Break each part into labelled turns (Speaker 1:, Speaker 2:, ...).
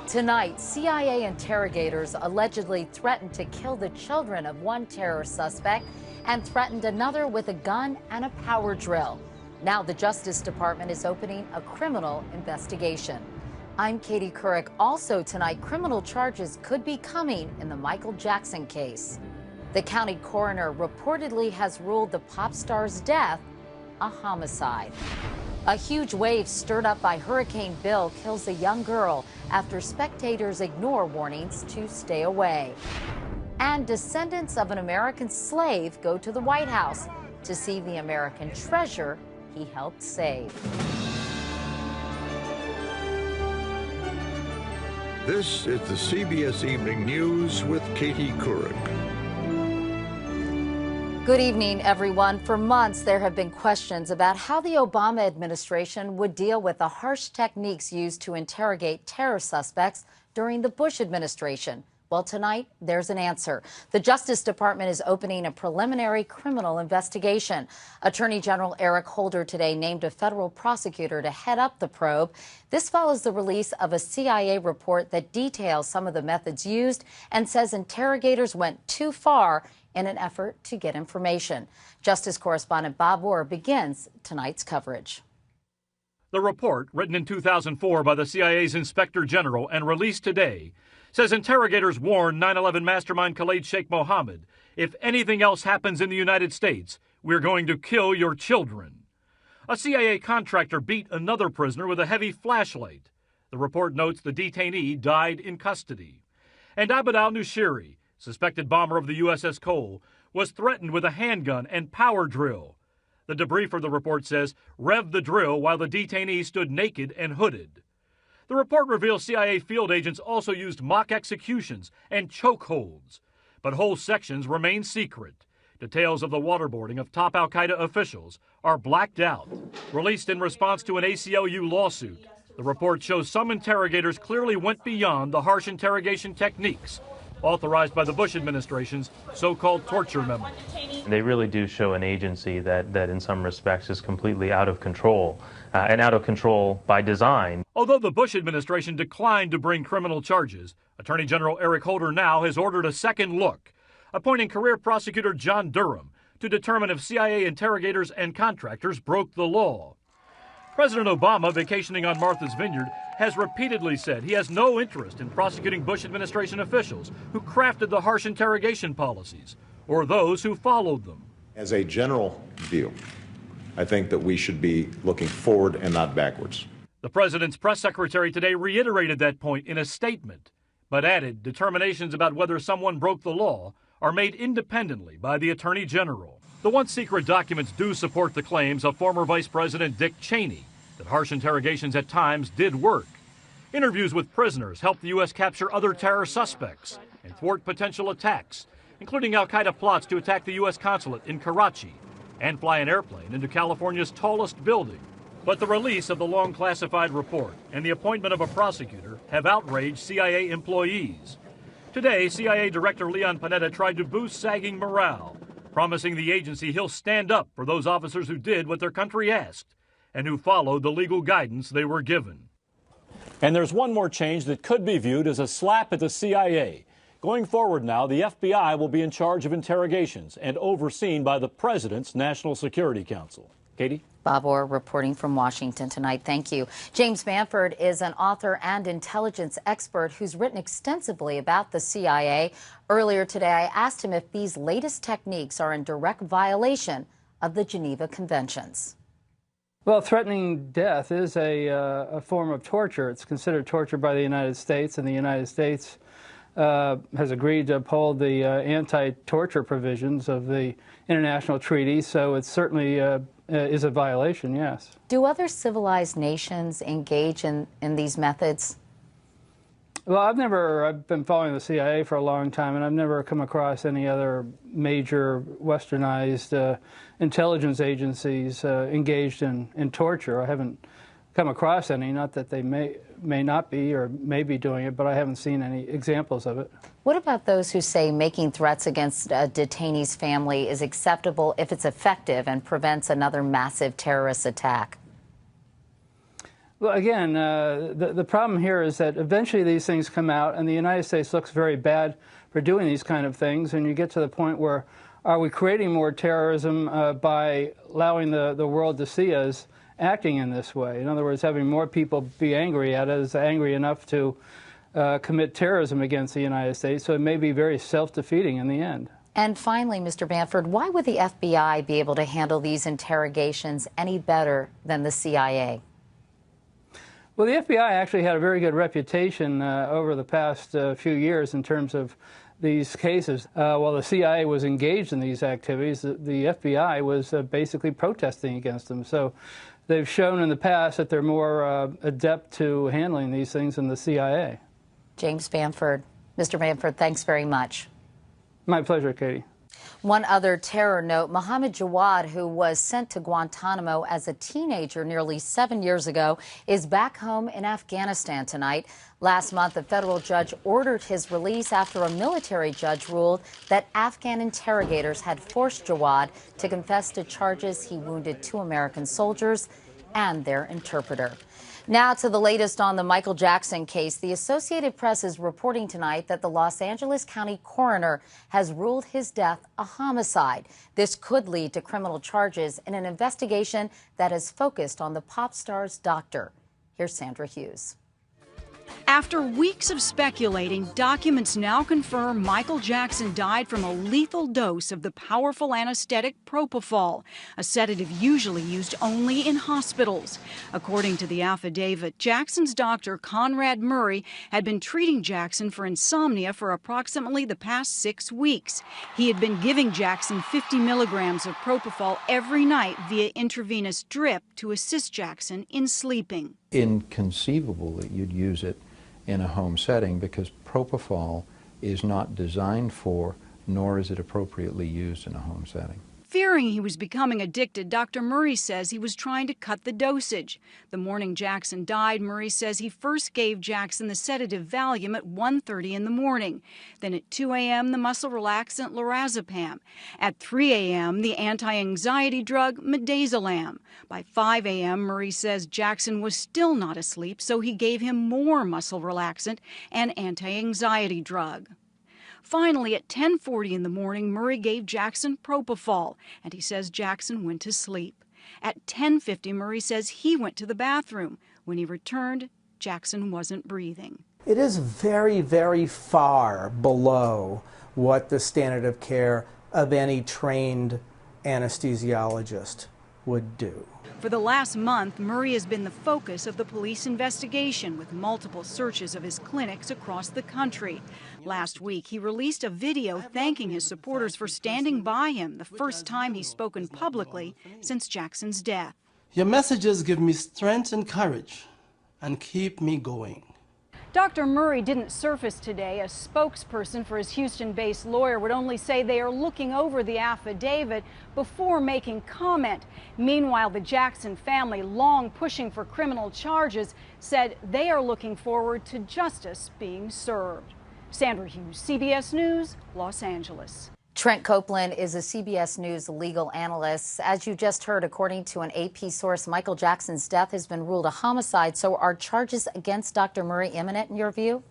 Speaker 1: Tonight, CIA interrogators allegedly threatened to kill the children of one terror suspect and threatened another with a gun and a power drill. Now the Justice Department is opening a criminal investigation. I'm Katie Couric. Also tonight, criminal charges could be coming in the Michael Jackson case. The county coroner reportedly has ruled the pop star's death a homicide. A huge wave stirred up by Hurricane Bill kills a young girl after spectators ignore warnings to stay away. And descendants of an American slave go to the White House to see the American treasure he helped save.
Speaker 2: This is the CBS Evening News with Katie Couric.
Speaker 1: Good evening, everyone. For months, there have been questions about how the Obama administration would deal with the harsh techniques used to interrogate terror suspects during the Bush administration. Well, tonight, there's an answer. The Justice Department is opening a preliminary criminal investigation. Attorney General Eric Holder today named a federal prosecutor to head up the probe. This follows the release of a CIA report that details some of the methods used and says interrogators went too far in an effort to get information. Justice correspondent Bob Orr begins tonight's coverage.
Speaker 3: The report, written in 2004 by the CIA's Inspector General and released today, says interrogators warned 9/11 mastermind Khalid Sheikh Mohammed, if anything else happens in the United States, we're going to kill your children. A CIA contractor beat another prisoner with a heavy flashlight. The report notes the detainee died in custody. And Abd al-Nushiri, suspected bomber of the USS Cole, was threatened with a handgun and power drill. The debriefer, the report says, revved the drill while the detainee stood naked and hooded. The report reveals CIA field agents also used mock executions and chokeholds, but whole sections remain secret. Details of the waterboarding of top al-Qaeda officials are blacked out. Released in response to an ACLU lawsuit, the report shows some interrogators clearly went beyond the harsh interrogation techniques authorized by the Bush administration's so-called torture memo.
Speaker 4: They really do show an agency that in some respects is completely out of control, and out of control by design.
Speaker 3: Although the Bush administration declined to bring criminal charges, Attorney General Eric Holder now has ordered a second look, appointing career prosecutor John Durham to determine if CIA interrogators and contractors broke the law. President Obama, vacationing on Martha's Vineyard, has repeatedly said he has no interest in prosecuting Bush administration officials who crafted the harsh interrogation policies or those who followed them.
Speaker 5: As a general view, I think that we should be looking forward and not backwards.
Speaker 3: The president's press secretary today reiterated that point in a statement, but added determinations about whether someone broke the law are made independently by the attorney general. The once secret documents do support the claims of former Vice President Dick Cheney that harsh interrogations at times did work. Interviews with prisoners helped the U.S. capture other terror suspects and thwart potential attacks, including al-Qaeda plots to attack the U.S. consulate in Karachi and fly an airplane into California's tallest building. But the release of the long classified report and the appointment of a prosecutor have outraged CIA employees. Today, CIA Director Leon Panetta tried to boost sagging morale, promising the agency he'll stand up for those officers who did what their country asked and who followed the legal guidance they were given.
Speaker 6: And there's one more change that could be viewed as a slap at the CIA. Going forward now, the FBI will be in charge of interrogations and overseen by the President's National Security Council. Katie?
Speaker 1: Bob Orr reporting from Washington tonight. Thank you. James Manford is an author and intelligence expert who's written extensively about the CIA. Earlier today, I asked him if these latest techniques are in direct violation of the Geneva Conventions.
Speaker 7: Well, threatening death is a form of torture. It's considered torture by the United States, and the United States has agreed to uphold the anti-torture provisions of the international treaties, so it certainly is a violation, yes.
Speaker 1: Do other civilized nations engage in these methods?
Speaker 7: Well, I've been following the CIA for a long time, and I've never come across any other major westernized intelligence agencies engaged in torture. I haven't come across any, not that they may not be or may be doing it, but I haven't seen any examples of it.
Speaker 1: What about those who say making threats against a detainee's family is acceptable if it's effective and prevents another massive terrorist attack?
Speaker 7: Well, again, the problem here is that eventually these things come out, and the United States looks very bad for doing these kind of things, and you get to the point where are we creating more terrorism by allowing the world to see us acting in this way? In other words, having more people be angry at us, angry enough to commit terrorism against the United States, so it may be very self-defeating in the end.
Speaker 1: And finally, Mr. Bamford, why would the FBI be able to handle these interrogations any better than the CIA?
Speaker 7: Well, the FBI actually had a very good reputation over the past few years in terms of these cases. While the CIA was engaged in these activities, the FBI was basically protesting against them. So they've shown in the past that they're more adept to handling these things than the CIA.
Speaker 1: James Bamford. Mr. Bamford, thanks very much.
Speaker 7: My pleasure, Katie.
Speaker 1: One other terror note, Mohammed Jawad, who was sent to Guantanamo as a teenager nearly 7 years ago, is back home in Afghanistan tonight. Last month, a federal judge ordered his release after a military judge ruled that Afghan interrogators had forced Jawad to confess to charges he wounded 2 American soldiers and their interpreter. Now to the latest on the Michael Jackson case. The Associated Press is reporting tonight that the Los Angeles County coroner has ruled his death a homicide. This could lead to criminal charges in an investigation that is focused on the pop star's doctor. Here's Sandra Hughes.
Speaker 8: After weeks of speculating, documents now confirm Michael Jackson died from a lethal dose of the powerful anesthetic propofol, a sedative usually used only in hospitals. According to the affidavit, Jackson's doctor, Conrad Murray, had been treating Jackson for insomnia for approximately the past 6 weeks. He had been giving Jackson 50 milligrams of propofol every night via intravenous drip to assist Jackson in sleeping.
Speaker 9: Inconceivable that you'd use it in a home setting because propofol is not designed for, nor is it appropriately used in a home setting.
Speaker 8: Fearing he was becoming addicted, Dr. Murray says he was trying to cut the dosage. The morning Jackson died, Murray says he first gave Jackson the sedative Valium at 1:30 in the morning. Then at 2 a.m., the muscle relaxant lorazepam. At 3 a.m., the anti-anxiety drug midazolam. By 5 a.m., Murray says Jackson was still not asleep, so he gave him more muscle relaxant and anti-anxiety drug. Finally, at 10:40 in the morning, Murray gave Jackson propofol, and he says Jackson went to sleep. At 10:50, Murray says he went to the bathroom. When he returned, Jackson wasn't breathing.
Speaker 10: It is very, very far below what the standard of care of any trained anesthesiologist would do.
Speaker 8: For the last month, Murray has been the focus of the police investigation with multiple searches of his clinics across the country. Last week, he released a video thanking his supporters for standing by him, the first time he's spoken publicly since Jackson's death.
Speaker 11: Your messages give me strength and courage and keep me going.
Speaker 8: Dr. Murray didn't surface today. A spokesperson for his Houston-based lawyer would only say they are looking over the affidavit before making comment. Meanwhile, the Jackson family, long pushing for criminal charges, said they are looking forward to justice being served. Sandra Hughes, CBS News, Los Angeles.
Speaker 1: Trent Copeland is a CBS News legal analyst. As you just heard, according to an AP source, Michael Jackson's death has been ruled a homicide. So are charges against Dr. Murray imminent in your view?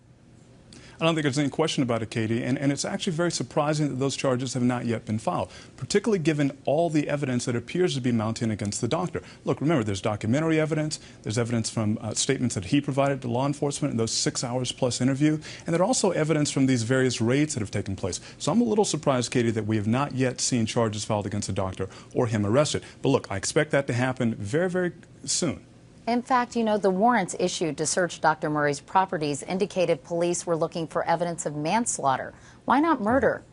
Speaker 12: I don't think there's any question about it, Katie, and it's actually very surprising that those charges have not yet been filed, particularly given all the evidence that appears to be mounting against the doctor. Look, remember, there's documentary evidence, there's evidence from statements that he provided to law enforcement in those 6 hours plus interview, and there's also evidence from these various raids that have taken place. So I'm a little surprised, Katie, that we have not yet seen charges filed against the doctor or him arrested. But look, I expect that to happen very, very soon.
Speaker 1: In fact, you know, the warrants issued to search Dr. Murray's properties indicated police were looking for evidence of manslaughter. Why not murder?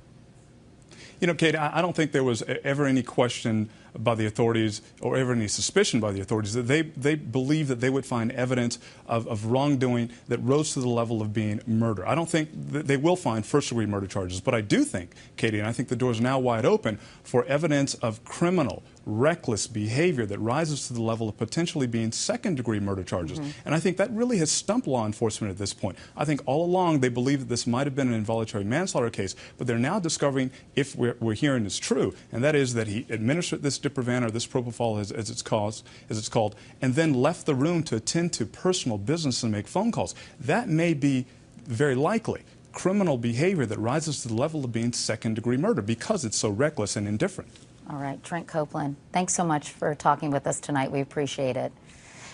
Speaker 12: You know, Kate, I don't think there was ever any question by the authorities or ever any suspicion by the authorities that they believed that they would find evidence of wrongdoing that rose to the level of being murder. I don't think that they will find first-degree murder charges, but I do think, Katie, and I think the door is now wide open for evidence of criminal reckless behavior that rises to the level of potentially being second-degree murder charges. And I think that really has stumped law enforcement at this point. I think all along they believed that this might have been an involuntary manslaughter case, but they're now discovering, if we're hearing is true, and that is that he administered this Diprivan or this propofol as it's called, and then left the room to attend to personal business and make phone calls. That may be very likely criminal behavior that rises to the level of being second-degree murder because it's so reckless and indifferent.
Speaker 1: All right, Trent Copeland, thanks so much for talking with us tonight. We appreciate it.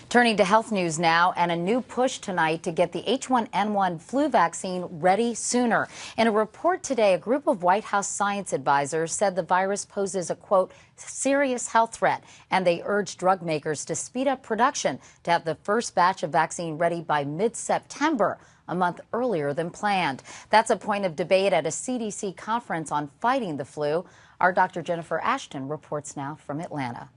Speaker 1: Turning to health news now, and a new push tonight to get the H1N1 flu vaccine ready sooner. In a report today, a group of White House science advisors said the virus poses a, quote, serious health threat, and they urged drug makers to speed up production to have the first batch of vaccine ready by mid-September, a month earlier than planned. That's a point of debate at a CDC conference on fighting the flu. Our Dr. Jennifer Ashton reports now from Atlanta.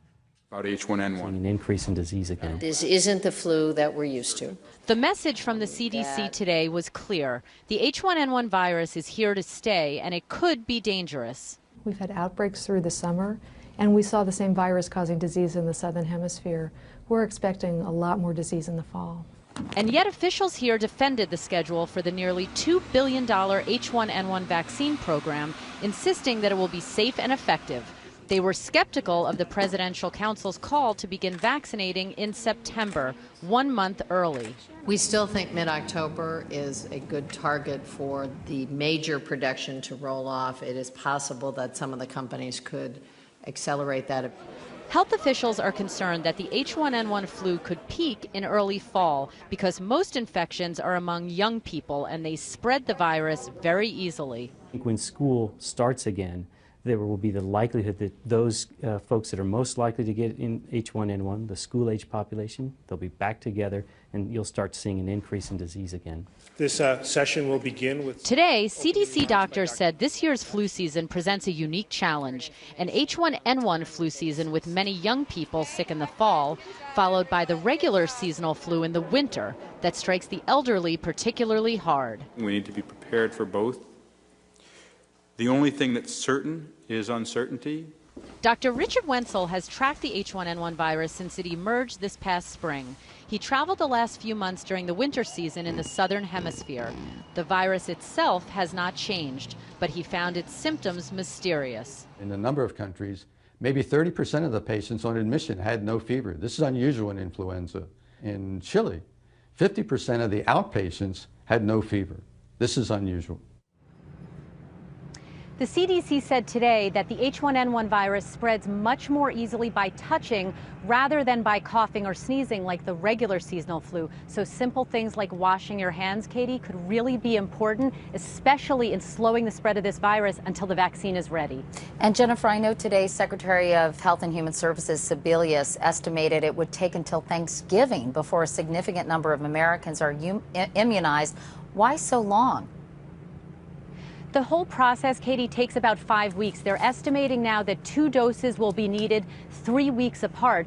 Speaker 13: About H1N1.
Speaker 14: An increase in disease again.
Speaker 15: This isn't the flu that we're used to.
Speaker 16: The message from the CDC today was clear. The H1N1 virus is here to stay, and it could be dangerous.
Speaker 17: We've had outbreaks through the summer, and we saw the same virus causing disease in the southern hemisphere. We're expecting a lot more disease in the fall.
Speaker 16: And yet officials here defended the schedule for the nearly $2 billion H1N1 vaccine program, insisting that it will be safe and effective. They were skeptical of the presidential council's call to begin vaccinating in September, 1 month early.
Speaker 15: We still think mid-October is a good target for the major production to roll off. It is possible that some of the companies could accelerate that.
Speaker 16: Health officials are concerned that the H1N1 flu could peak in early fall because most infections are among young people and they spread the virus very easily.
Speaker 14: When school starts again, there will be the likelihood that those folks that are most likely to get in H1N1, the school-age population, they'll be back together and you'll start seeing an increase in disease again.
Speaker 18: This session will begin with...
Speaker 16: Today, CDC doctors said this year's flu season presents a unique challenge, an H1N1 flu season with many young people sick in the fall, followed by the regular seasonal flu in the winter that strikes the elderly particularly hard.
Speaker 13: We need to be prepared for both. The only thing that's certain is uncertainty.
Speaker 16: Dr. Richard Wenzel has tracked the H1N1 virus since it emerged this past spring. He traveled the last few months during the winter season in the southern hemisphere. The virus itself has not changed, but he found its symptoms mysterious.
Speaker 19: In a number of countries, maybe 30% of the patients on admission had no fever. This is unusual in influenza. In Chile, 50% of the outpatients had no fever. This is unusual.
Speaker 20: The CDC said today that the H1N1 virus spreads much more easily by touching rather than by coughing or sneezing like the regular seasonal flu. So simple things like washing your hands, Katie, could really be important, especially in slowing the spread of this virus until the vaccine is ready.
Speaker 1: And Jennifer, I know today Secretary of Health and Human Services Sebelius estimated it would take until Thanksgiving before a significant number of Americans are immunized. Why so long?
Speaker 20: The whole process, Katie, takes about 5 weeks. They're estimating now that 2 doses will be needed 3 weeks apart.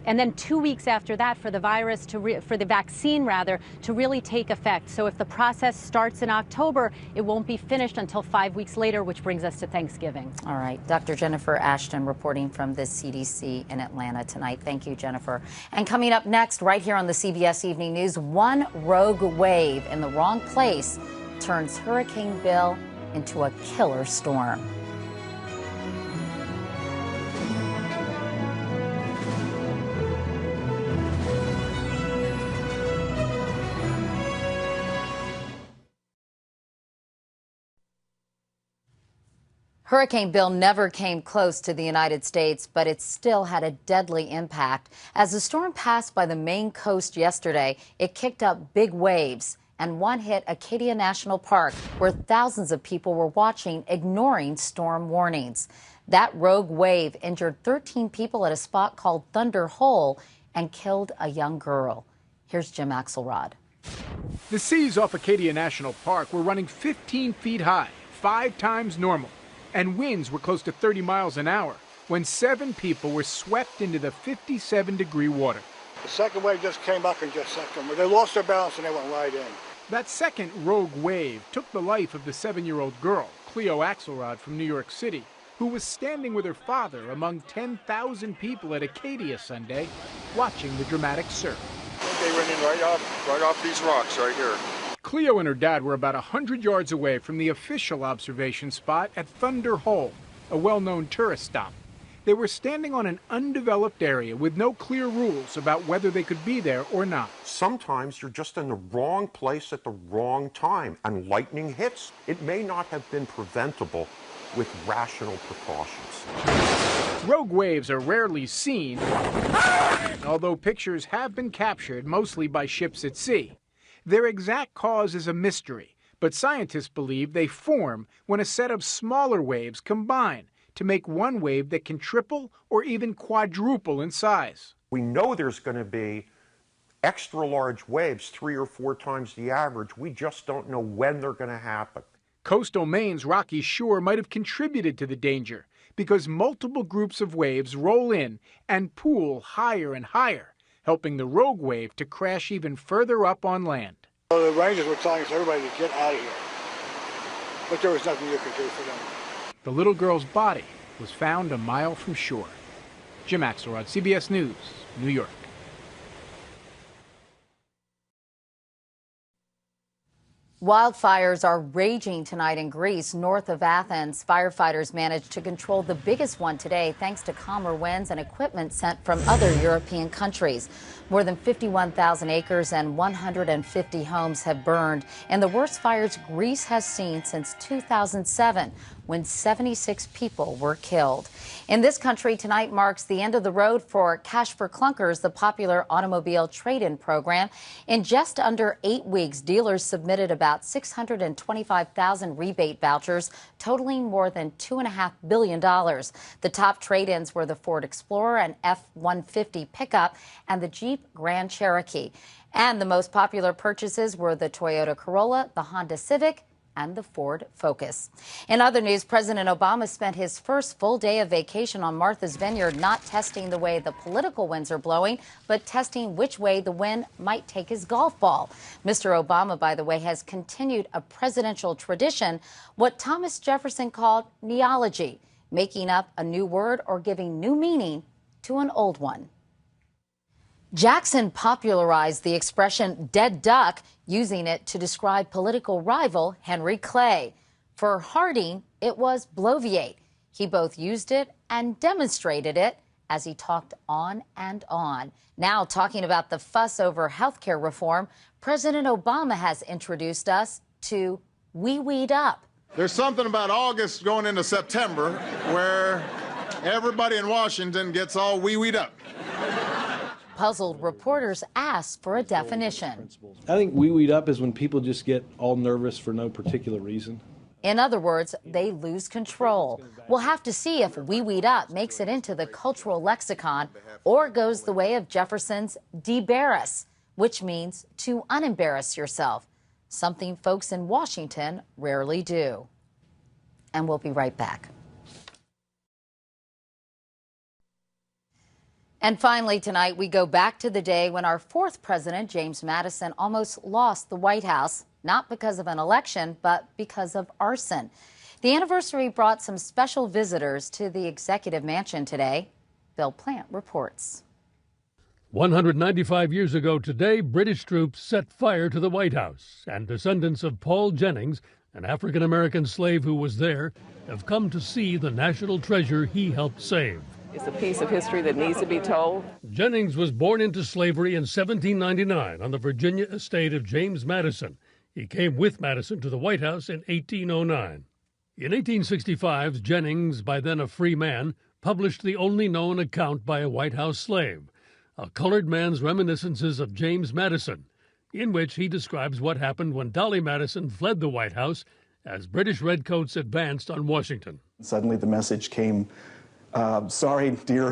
Speaker 20: And then 2 weeks after that for the virus for the vaccine to really take effect. So if the process starts in October, it won't be finished until 5 weeks later, which brings us to Thanksgiving.
Speaker 1: All right, Dr. Jennifer Ashton reporting from the CDC in Atlanta tonight. Thank you, Jennifer. And coming up next, right here on the CBS Evening News, one rogue wave in the wrong place turns Hurricane Bill into a killer storm. Hurricane Bill never came close to the United States, but it still had a deadly impact. As the storm passed by the Maine coast yesterday, it kicked up big waves, and one hit Acadia National Park, where thousands of people were watching, ignoring storm warnings. That rogue wave injured 13 people at a spot called Thunder Hole and killed a young girl. Here's Jim Axelrod.
Speaker 21: The seas off Acadia National Park were running 15 feet high, 5 times normal, and winds were close to 30 miles an hour when 7 people were swept into the 57-degree water.
Speaker 22: The second wave just came up and just sucked them. They lost their balance and they went right in.
Speaker 21: That second rogue wave took the life of the 7-year-old girl, Cleo Axelrod from New York City. who was standing with her father among 10,000 people at Acadia Sunday, watching the dramatic surf.
Speaker 2: They went in right off these rocks right here.
Speaker 21: Cleo and her dad were about 100 yards away from the official observation spot at Thunder Hole, a well-known tourist stop. They were standing on an undeveloped area with no clear rules about whether they could be there or not.
Speaker 4: Sometimes you're just in the wrong place at the wrong time and lightning hits. It may not have been preventable with rational precautions.
Speaker 21: Rogue waves are rarely seen, although pictures have been captured mostly by ships at sea. Their exact cause is a mystery, but scientists believe they form when a set of smaller waves combine to make one wave that can triple or even quadruple in size.
Speaker 4: We know there's going to be extra large waves 3 or 4 times the average. We just don't know when they're going to happen.
Speaker 21: Coastal Maine's rocky shore might have contributed to the danger because multiple groups of waves roll in and pool higher and higher, helping the rogue wave to crash even further up on land.
Speaker 22: The rangers were telling us everybody to get out of here, but there was nothing you could do for them.
Speaker 21: The little girl's body was found a mile from shore. Jim Axelrod, CBS News, New York.
Speaker 1: Wildfires are raging tonight in Greece, north of Athens. Firefighters managed to control the biggest one today thanks to calmer winds and equipment sent from other European countries. More than 51,000 acres and 150 homes have burned in the worst fires Greece has seen since 2007, when 76 people were killed. In this country, tonight marks the end of the road for Cash for Clunkers, the popular automobile trade-in program. In just under 8 weeks, dealers submitted about 625,000 rebate vouchers, totaling more than $2.5 billion. The top trade-ins were the Ford Explorer and F-150 pickup and the Jeep Grand Cherokee. And the most popular purchases were the Toyota Corolla, the Honda Civic, and the Ford Focus. In other news, President Obama spent his first full day of vacation on Martha's Vineyard, not testing the way the political winds are blowing, but testing which way the wind might take his golf ball. Mr. Obama, by the way, has continued a presidential tradition, what Thomas Jefferson called neology, making up a new word or giving new meaning to an old one. Jackson popularized the expression dead duck, using it to describe political rival Henry Clay. For Harding, it was bloviate. He both used it and demonstrated it as he talked on and on. Now, talking about the fuss over health care reform, President Obama has introduced us to wee-weed up.
Speaker 23: There's something about August going into September where everybody in Washington gets all wee-weed up.
Speaker 1: Puzzled reporters asked for a definition.
Speaker 24: I think wee-weed up is when people just get all nervous for no particular reason.
Speaker 1: In other words, they lose control. We'll have to see if wee-weed up makes it into the cultural lexicon or goes the way of Jefferson's debarrass, which means to unembarrass yourself, something folks in Washington rarely do. And we'll be right back. And finally tonight, we go back to the day when our fourth president, James Madison, almost lost the White House, not because of an election, but because of arson. The anniversary brought some special visitors to the executive mansion today. Bill Plant reports.
Speaker 25: 195 years ago today, British troops set fire to the White House, and descendants of Paul Jennings, an African-American slave who was there, have come to see the national treasure he helped save.
Speaker 26: It's a piece of history that needs to be told.
Speaker 25: Jennings was born into slavery in 1799 on the Virginia estate of James Madison. He came with Madison to the White House in 1809. In 1865, Jennings, by then a free man, published the only known account by a White House slave, A Colored Man's Reminiscences of James Madison, in which he describes what happened when Dolly Madison fled the White House as British redcoats advanced on Washington.
Speaker 27: Suddenly the message came, sorry, dear,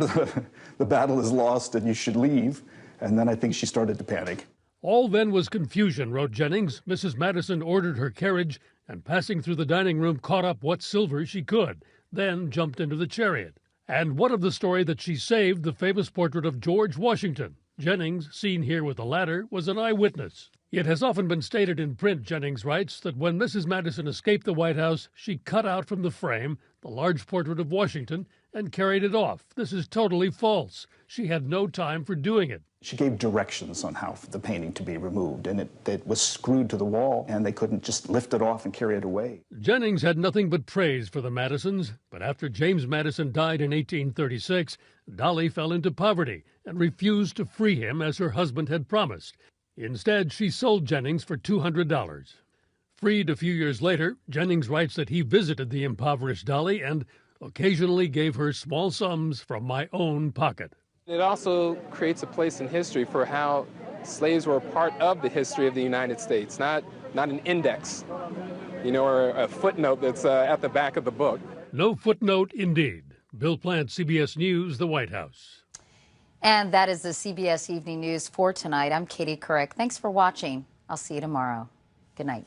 Speaker 27: the battle is lost and you should leave. And then I think she started to panic.
Speaker 25: All then was confusion, wrote Jennings. Mrs. Madison ordered her carriage and, passing through the dining room, caught up what silver she could, then jumped into the chariot. And what of the story that she saved the famous portrait of George Washington? Jennings, seen here with the latter, was an eyewitness. It has often been stated in print, Jennings writes, that when Mrs. Madison escaped the White House, she cut out from the frame the large portrait of Washington and carried it off. This is totally false. She had no time for doing it.
Speaker 27: She gave directions on how the painting to be removed, and it was screwed to the wall, and they couldn't just lift it off and carry it away.
Speaker 25: Jennings had nothing but praise for the Madisons, but after James Madison died in 1836, Dolly fell into poverty and refused to free him as her husband had promised. Instead, she sold Jennings for $200. Freed a few years later, Jennings writes that he visited the impoverished Dolly and occasionally gave her small sums from my own pocket.
Speaker 3: It also creates a place in history for how slaves were a part of the history of the United States, not an index, or a footnote that's at the back of the book.
Speaker 25: No footnote indeed. Bill Plant, CBS News, the White House.
Speaker 1: And that is the CBS Evening News for tonight. I'm Katie Couric. Thanks for watching. I'll see you tomorrow. Good night.